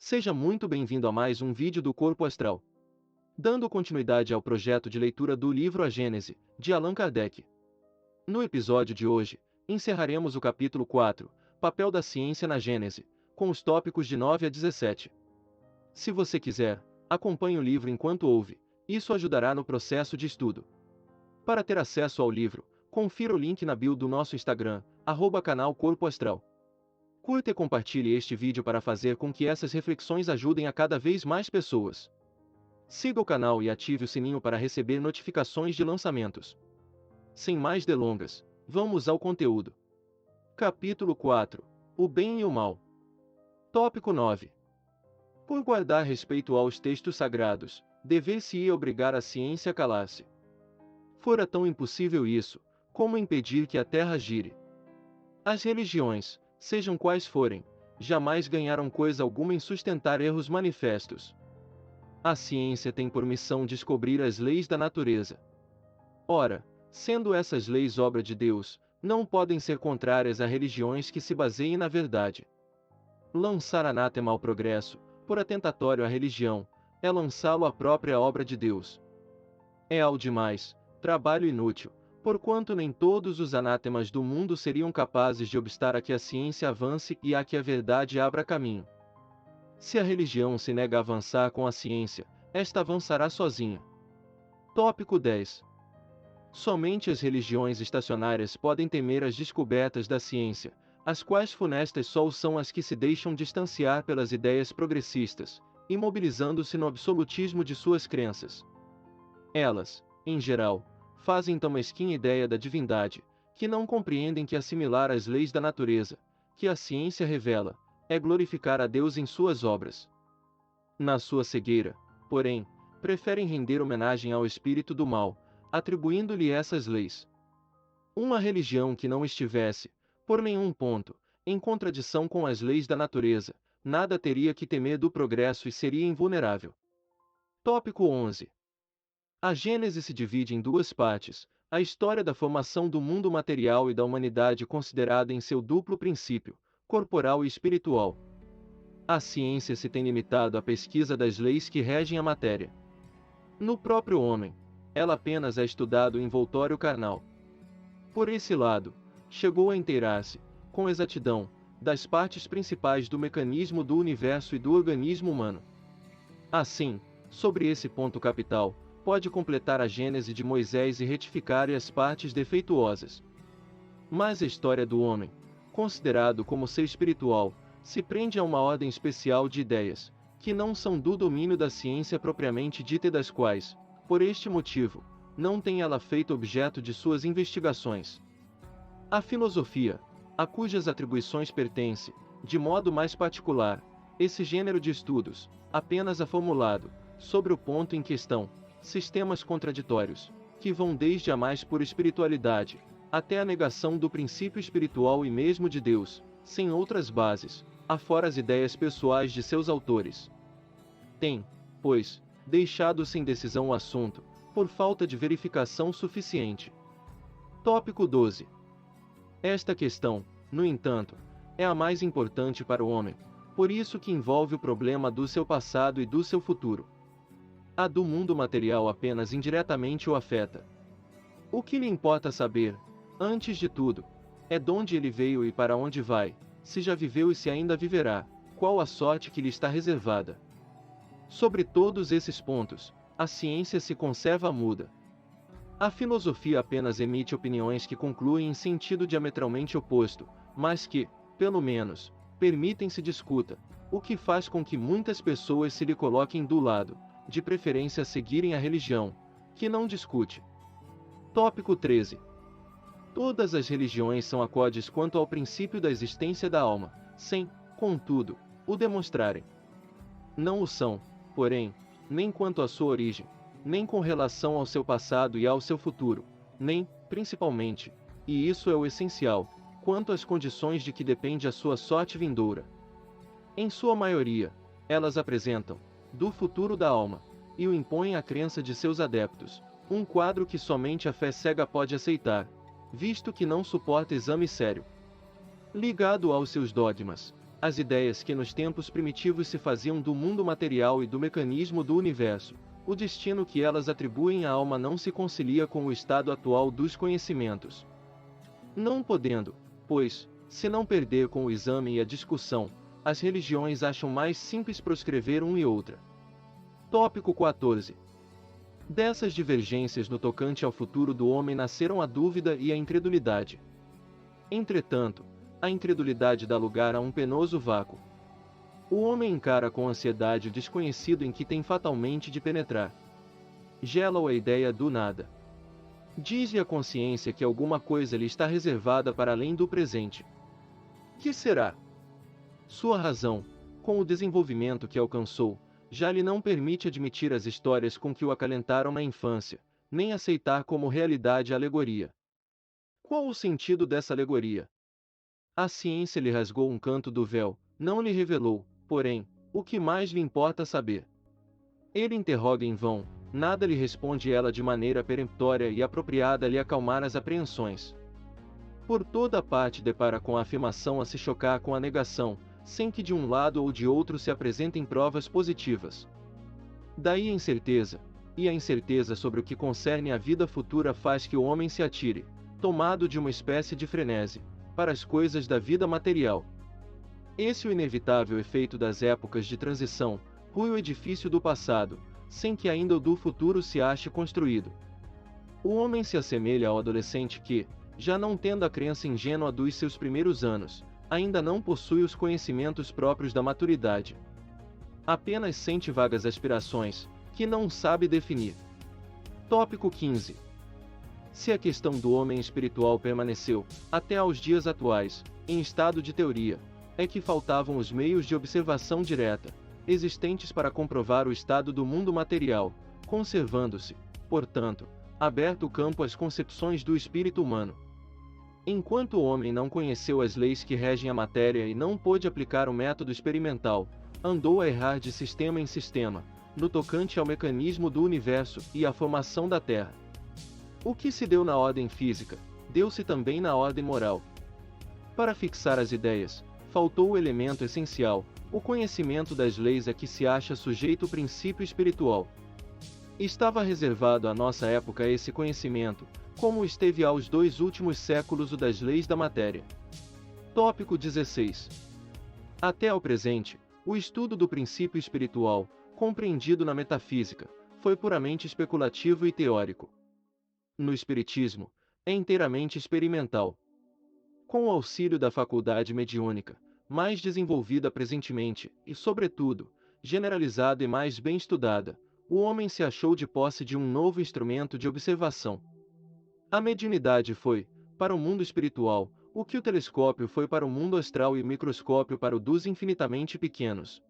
Seja muito bem-vindo a mais um vídeo do Corpo Astral. Dando continuidade ao projeto de leitura do livro A Gênese, de Allan Kardec. No episódio de hoje, encerraremos o capítulo 4, Papel da Ciência na Gênese, com os tópicos de 9 a 17. Se você quiser, acompanhe o livro enquanto ouve, isso ajudará no processo de estudo. Para ter acesso ao livro, confira o link na bio do nosso Instagram, @canal Corpo Astral. Curta e compartilhe este vídeo para fazer com que essas reflexões ajudem a cada vez mais pessoas. Siga o canal e ative o sininho para receber notificações de lançamentos. Sem mais delongas, vamos ao conteúdo. Capítulo 4. O bem e o mal. Tópico 9. Por guardar respeito aos textos sagrados, dever-se-ia obrigar a ciência a calar-se. Fora tão impossível isso, como impedir que a terra gire. As religiões, sejam quais forem, jamais ganharam coisa alguma em sustentar erros manifestos. A ciência tem por missão descobrir as leis da natureza. Ora, sendo essas leis obra de Deus, não podem ser contrárias a religiões que se baseiem na verdade. Lançar anátema ao progresso, por atentatório à religião, é lançá-lo à própria obra de Deus. É ao demais, trabalho inútil, porquanto nem todos os anátemas do mundo seriam capazes de obstar a que a ciência avance e a que a verdade abra caminho. Se a religião se nega a avançar com a ciência, esta avançará sozinha. Tópico 10. Somente as religiões estacionárias podem temer as descobertas da ciência, as quais funestas só são as que se deixam distanciar pelas ideias progressistas, imobilizando-se no absolutismo de suas crenças. Elas, em geral, fazem tão mesquinha ideia da divindade, que não compreendem que assimilar as leis da natureza, que a ciência revela, é glorificar a Deus em suas obras. Na sua cegueira, porém, preferem render homenagem ao espírito do mal, atribuindo-lhe essas leis. Uma religião que não estivesse, por nenhum ponto, em contradição com as leis da natureza, nada teria que temer do progresso e seria invulnerável. Tópico 11. A Gênese se divide em duas partes, a história da formação do mundo material e da humanidade considerada em seu duplo princípio, corporal e espiritual. A ciência se tem limitado à pesquisa das leis que regem a matéria. No próprio homem, ela apenas é estudado o envoltório carnal. Por esse lado, chegou a inteirar-se, com exatidão, das partes principais do mecanismo do universo e do organismo humano. Assim, sobre esse ponto capital, pode completar a Gênese de Moisés e retificar as partes defeituosas. Mas a história do homem, considerado como ser espiritual, se prende a uma ordem especial de ideias, que não são do domínio da ciência propriamente dita e das quais, por este motivo, não tem ela feito objeto de suas investigações. A filosofia, a cujas atribuições pertence, de modo mais particular, esse gênero de estudos, apenas a formulado, sobre o ponto em questão, sistemas contraditórios, que vão desde a mais pura espiritualidade, até a negação do princípio espiritual e mesmo de Deus, sem outras bases, afora as ideias pessoais de seus autores. Tem, pois, deixado sem decisão o assunto, por falta de verificação suficiente. Tópico 12. Esta questão, no entanto, é a mais importante para o homem, por isso que envolve o problema do seu passado e do seu futuro. A do mundo material apenas indiretamente o afeta. O que lhe importa saber, antes de tudo, é donde ele veio e para onde vai, se já viveu e se ainda viverá, qual a sorte que lhe está reservada. Sobre todos esses pontos, a ciência se conserva muda. A filosofia apenas emite opiniões que concluem em sentido diametralmente oposto, mas que, pelo menos, permitem-se discuta, o que faz com que muitas pessoas se lhe coloquem do lado, de preferência a seguirem a religião, que não discute. Tópico 13. Todas as religiões são acordes quanto ao princípio da existência da alma, sem, contudo, o demonstrarem. Não o são, porém, nem quanto à sua origem, nem com relação ao seu passado e ao seu futuro, nem, principalmente, e isso é o essencial, quanto às condições de que depende a sua sorte vindoura. Em sua maioria, elas apresentam, do futuro da alma, e o impõem à crença de seus adeptos, um quadro que somente a fé cega pode aceitar, visto que não suporta exame sério. Ligado aos seus dogmas, as ideias que nos tempos primitivos se faziam do mundo material e do mecanismo do universo, o destino que elas atribuem à alma não se concilia com o estado atual dos conhecimentos. Não podendo, pois, se não perder com o exame e a discussão, as religiões acham mais simples proscrever um e outra. Tópico 14. Dessas divergências no tocante ao futuro do homem nasceram a dúvida e a incredulidade. Entretanto, a incredulidade dá lugar a um penoso vácuo. O homem encara com ansiedade o desconhecido em que tem fatalmente de penetrar. Gela-o a ideia do nada. Diz-lhe a consciência que alguma coisa lhe está reservada para além do presente. Que será? Sua razão, com o desenvolvimento que alcançou, já lhe não permite admitir as histórias com que o acalentaram na infância, nem aceitar como realidade a alegoria. Qual o sentido dessa alegoria? A ciência lhe rasgou um canto do véu, não lhe revelou, porém, o que mais lhe importa saber. Ele interroga em vão, nada lhe responde ela de maneira peremptória e apropriada a lhe acalmar as apreensões. Por toda a parte depara com a afirmação a se chocar com a negação, sem que de um lado ou de outro se apresentem provas positivas. Daí a incerteza, e a incerteza sobre o que concerne à vida futura faz que o homem se atire, tomado de uma espécie de frenesi, para as coisas da vida material. Esse é o inevitável efeito das épocas de transição, rui o edifício do passado, sem que ainda o do futuro se ache construído. O homem se assemelha ao adolescente que, já não tendo a crença ingênua dos seus primeiros anos, ainda não possui os conhecimentos próprios da maturidade. Apenas sente vagas aspirações, que não sabe definir. Tópico 15. Se a questão do homem espiritual permaneceu, até aos dias atuais, em estado de teoria, é que faltavam os meios de observação direta, existentes para comprovar o estado do mundo material, conservando-se, portanto, aberto o campo às concepções do espírito humano. Enquanto o homem não conheceu as leis que regem a matéria e não pôde aplicar o método experimental, andou a errar de sistema em sistema, no tocante ao mecanismo do universo e à formação da Terra. O que se deu na ordem física, deu-se também na ordem moral. Para fixar as ideias, faltou o elemento essencial, o conhecimento das leis a que se acha sujeito o princípio espiritual. Estava reservado à nossa época esse conhecimento, como esteve aos 2 últimos séculos o das leis da matéria. Tópico 16. Até ao presente, o estudo do princípio espiritual, compreendido na metafísica, foi puramente especulativo e teórico. No espiritismo, é inteiramente experimental. Com o auxílio da faculdade mediúnica, mais desenvolvida presentemente, e sobretudo, generalizada e mais bem estudada, o homem se achou de posse de um novo instrumento de observação. A mediunidade foi, para o mundo espiritual, o que o telescópio foi para o mundo astral e o microscópio para o dos infinitamente pequenos.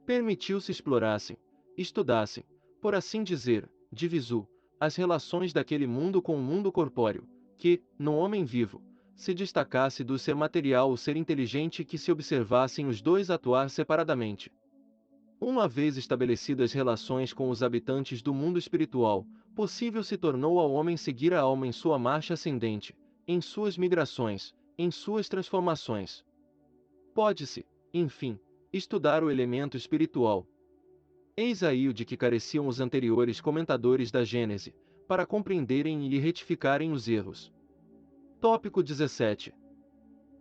Permitiu-se explorassem, estudassem, por assim dizer, de visu, as relações daquele mundo com o mundo corpóreo, que, no homem vivo, se destacasse do ser material ou ser inteligente e que se observassem os dois atuar separadamente. Uma vez estabelecidas relações com os habitantes do mundo espiritual, possível se tornou ao homem seguir a alma em sua marcha ascendente, em suas migrações, em suas transformações. Pode-se, enfim, estudar o elemento espiritual. Eis aí o de que careciam os anteriores comentadores da Gênese, para compreenderem e retificarem os erros. Tópico 17.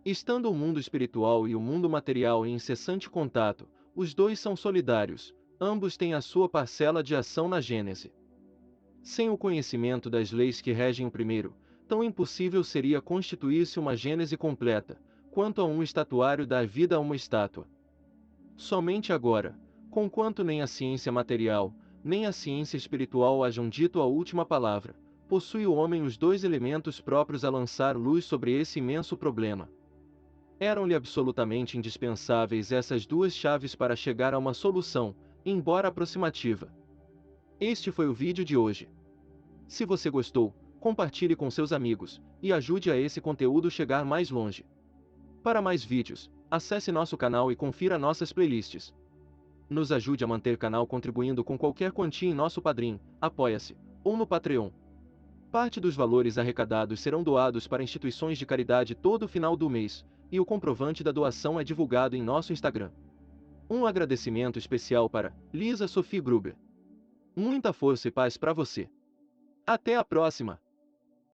Estando o mundo espiritual e o mundo material em incessante contato, os dois são solidários, ambos têm a sua parcela de ação na Gênese. Sem o conhecimento das leis que regem o primeiro, tão impossível seria constituir-se uma Gênese completa, quanto a um estatuário dar vida a uma estátua. Somente agora, conquanto nem a ciência material, nem a ciência espiritual hajam dito a última palavra, possui o homem os dois elementos próprios a lançar luz sobre esse imenso problema. Eram-lhe absolutamente indispensáveis essas duas chaves para chegar a uma solução, embora aproximativa. Este foi o vídeo de hoje. Se você gostou, compartilhe com seus amigos, e ajude a esse conteúdo chegar mais longe. Para mais vídeos, acesse nosso canal e confira nossas playlists. Nos ajude a manter o canal contribuindo com qualquer quantia em nosso Padrim, Apoia-se, ou no Patreon. Parte dos valores arrecadados serão doados para instituições de caridade todo final do mês, e o comprovante da doação é divulgado em nosso Instagram. Um agradecimento especial para Lisa Sophie Gruber. Muita força e paz para você. Até a próxima!